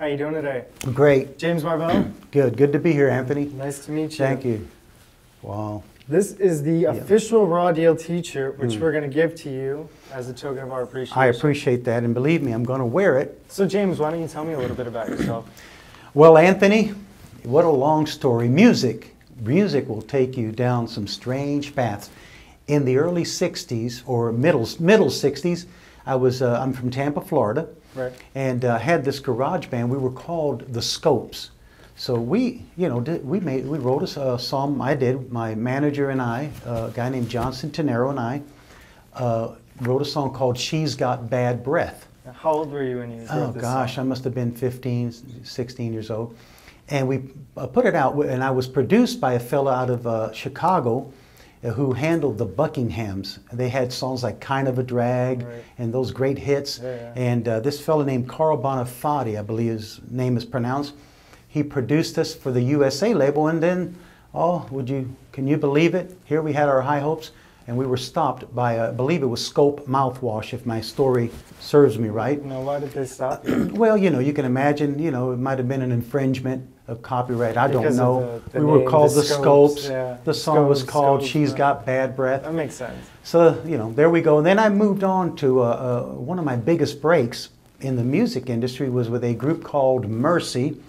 How you doing today? Great. James Marvell? Good to be here, Anthony. Nice to meet you. Thank you. Wow. This is the official Raw Deal t-shirt, which we're going to give to you as a token of our appreciation. I appreciate that, and believe me, I'm going to wear it. So James, why don't you tell me a little bit about yourself? Well, Anthony, what a long story. Music will take you down some strange paths. In the early 60s, or middle 60s, I'm from Tampa, Florida, right. And had this garage band. We were called the Scopes. So we wrote a song. My manager and I, a guy named John Centenaro and I, wrote a song called "She's Got Bad Breath." How old were you when you wrote this song? Oh gosh, I must have been 15, 16 years old. And we put it out, and I was produced by a fellow out of Chicago who handled the Buckinghams. They had songs like "Kind of a Drag" Right. and those great hits. Yeah. And this fellow named Carl Bonafati, I believe his name is pronounced, he produced us for the USA label, and then, can you believe it? Here we had our high hopes, and we were stopped by, I believe it was Scope mouthwash, if my story serves me right. No, why did they stop you? Well, you can imagine, it might have been an infringement of copyright. I don't know. The we were name, called the Scopes. Yeah. The song was called Scopes, "She's right. Got Bad Breath." That makes sense. So, there we go. And then I moved on to one of my biggest breaks in the music industry was with a group called Mercy.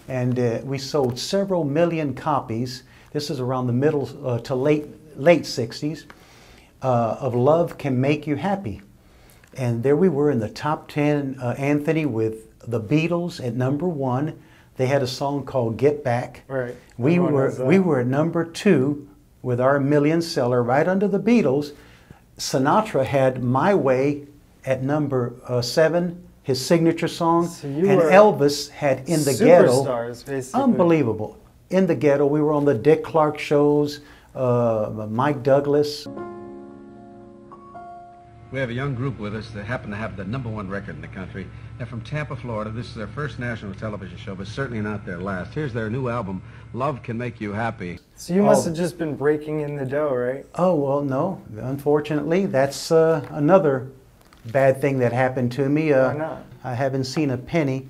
And we sold several million copies. This is around the middle to late 60s of "Love Can Make You Happy." And there we were in the top 10, Anthony, with the Beatles at #1. They had a song called "Get Back." Right. We were at #2 with our million seller, right under the Beatles. Sinatra had "My Way" at #7. His signature song, So and Elvis had "In the Ghetto." Superstars, basically. Unbelievable. "In the Ghetto." We were on the Dick Clark shows, Mike Douglas. We have a young group with us that happen to have the #1 record in the country. They're from Tampa, Florida. This is their first national television show, but certainly not their last. Here's their new album, "Love Can Make You Happy." So you must have just been breaking in the dough, right? Oh, well, no. Unfortunately, that's another bad thing that happened to me. Why not? I haven't seen a penny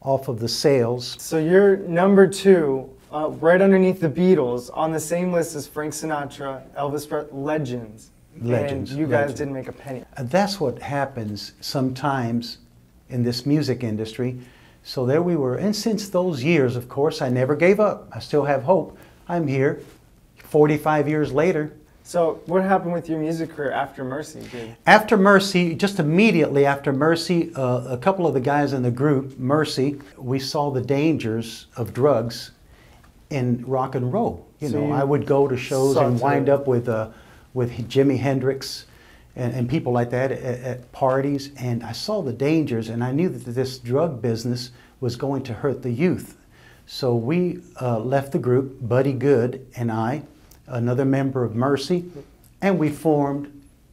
off of the sales. So you're #2, right underneath the Beatles, on the same list as Frank Sinatra, Elvis Presley, legends. Legends. And you guys didn't make a penny. That's what happens sometimes in this music industry. So there we were. And since those years, of course, I never gave up. I still have hope. I'm here 45 years later. So what happened with your music career after Mercy? After Mercy, just immediately after Mercy, a couple of the guys in the group, Mercy, we saw the dangers of drugs in rock and roll. I would go to shows and wind up with Jimi Hendrix and people like that at parties, and I saw the dangers, and I knew that this drug business was going to hurt the youth. So we left the group, Buddy Good and I, another member of Mercy, and we formed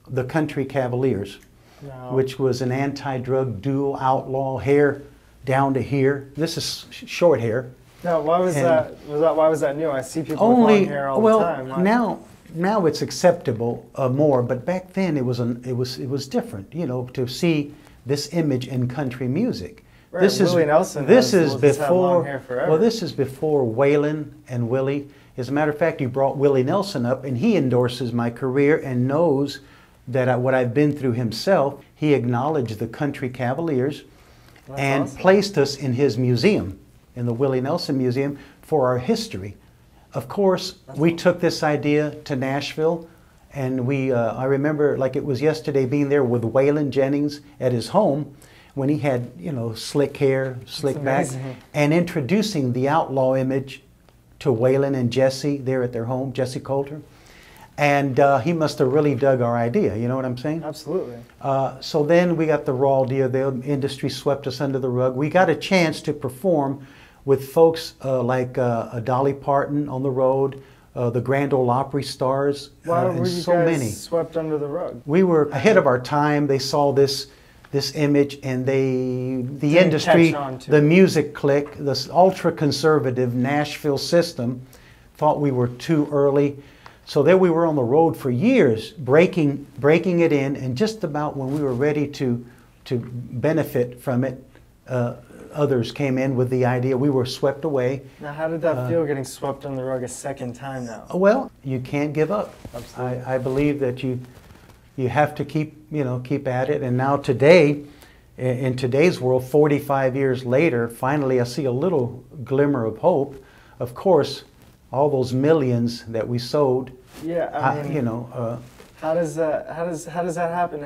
the Country Cavaliers, which was an anti-drug duo outlaw, hair down to here. This is short hair. Now, why was that? Why was that new? I see people with long hair all the time. Why? Now it's acceptable more, but back then it was different. To see this image in country music. Right, Willie Nelson. This is before. Long hair forever. Well, this is before Waylon and Willie. As a matter of fact, you brought Willie Nelson up, and he endorses my career and knows that what I've been through himself. He acknowledged the Country Cavaliers and placed us in his museum, in the Willie Nelson Museum, for our history. Of course, we took this idea to Nashville, and I remember like it was yesterday being there with Waylon Jennings at his home when he had, slick hair, slick back, and introducing the outlaw image to Waylon and Jesse there at their home, Jesse Coulter. And he must have really dug our idea, you know what I'm saying? Absolutely. So then we got the Raw Deal. The industry swept us under the rug. We got a chance to perform with folks like Dolly Parton on the road, the Grand Ole Opry stars, Why were and you so guys many. swept under the rug? We were ahead of our time. They saw this image, and the industry, the music clique, this ultra-conservative Nashville system, thought we were too early. So there we were on the road for years, breaking it in, and just about when we were ready to benefit from it, others came in with the idea. We were swept away. Now, how did that feel getting swept on the rug a second time now? Well, you can't give up. Absolutely. I believe that you have to keep at it. And now today, in today's world, 45 years later, finally I see a little glimmer of hope. Of course, all those millions that we sold. Yeah, I mean, how does that happen?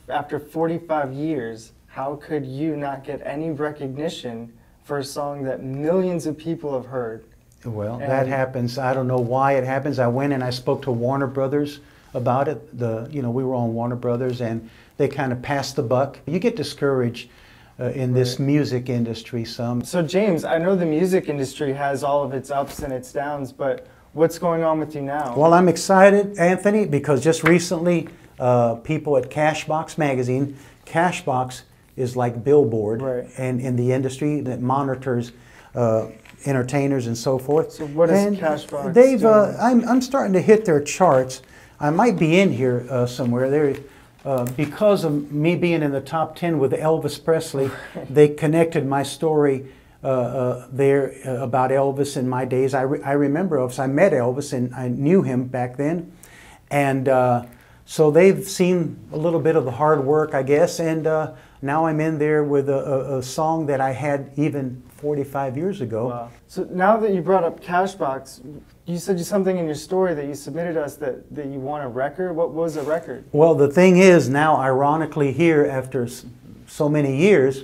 After 45 years, how could you not get any recognition for a song that millions of people have heard? Well, that happens. I don't know why it happens. I went and I spoke to Warner Brothers about it. We were on Warner Brothers, and they kind of passed the buck. You get discouraged in this music industry some. So James, I know the music industry has all of its ups and its downs, but what's going on with you now? Well, I'm excited, Anthony, because just recently people at Cashbox magazine, Cashbox is like Billboard, right, and in the industry that monitors entertainers and so forth. So what is Cashbox They've doing? I'm starting to hit their charts. I might be in here somewhere. Because of me being in the top 10 with Elvis Presley, they connected my story there about Elvis in my days. I remember Elvis. I met Elvis and I knew him back then. And so they've seen a little bit of the hard work, I guess. And now I'm in there with a song that I had even 45 years ago. Wow. So now that you brought up Cashbox, you said something in your story that you submitted us that you won a record. What was the record? Well, the thing is now, ironically, here after so many years,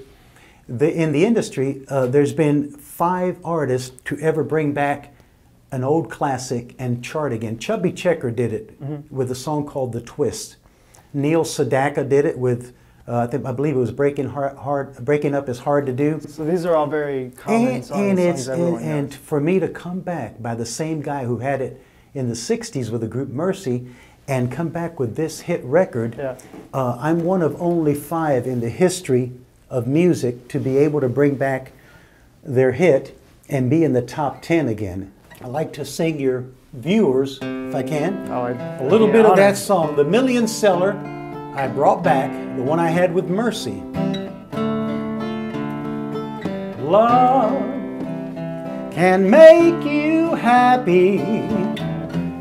in the industry, there's been 5 artists to ever bring back an old classic and chart again. Chubby Checker did it with a song called The Twist. Neil Sedaka did it with, I believe it was Breaking Up Is Hard to Do. So these are all very common songs. And for me to come back by the same guy who had it in the 60s with the group Mercy and come back with this hit record, yeah. I'm one of only 5 in the history of music to be able to bring back their hit and be in the top 10 again. I'd like to sing your viewers, if I can, a little bit of that song, the million seller I brought back, the one I had with Mercy. Love can make you happy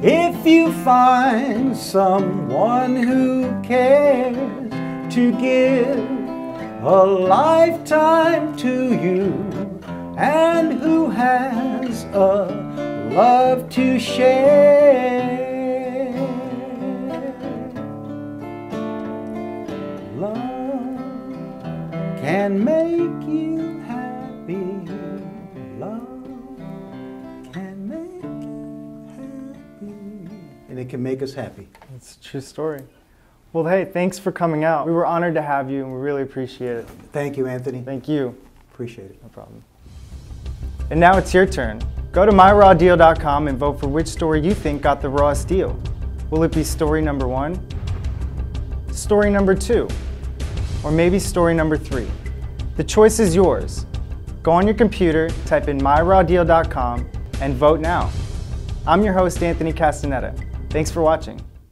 if you find someone who cares to give a lifetime to you and who has a love to share. Love can make you happy. Love can make you happy. And it can make us happy. It's a true story. Well, hey, thanks for coming out. We were honored to have you, and we really appreciate it. Thank you, Anthony. Thank you. Appreciate it. No problem. And now it's your turn. Go to myrawdeal.com and vote for which story you think got the rawest deal. Will it be story number 1, story number 2, or maybe story number 3? The choice is yours. Go on your computer, type in myrawdeal.com, and vote now. I'm your host, Anthony Castaneda. Thanks for watching.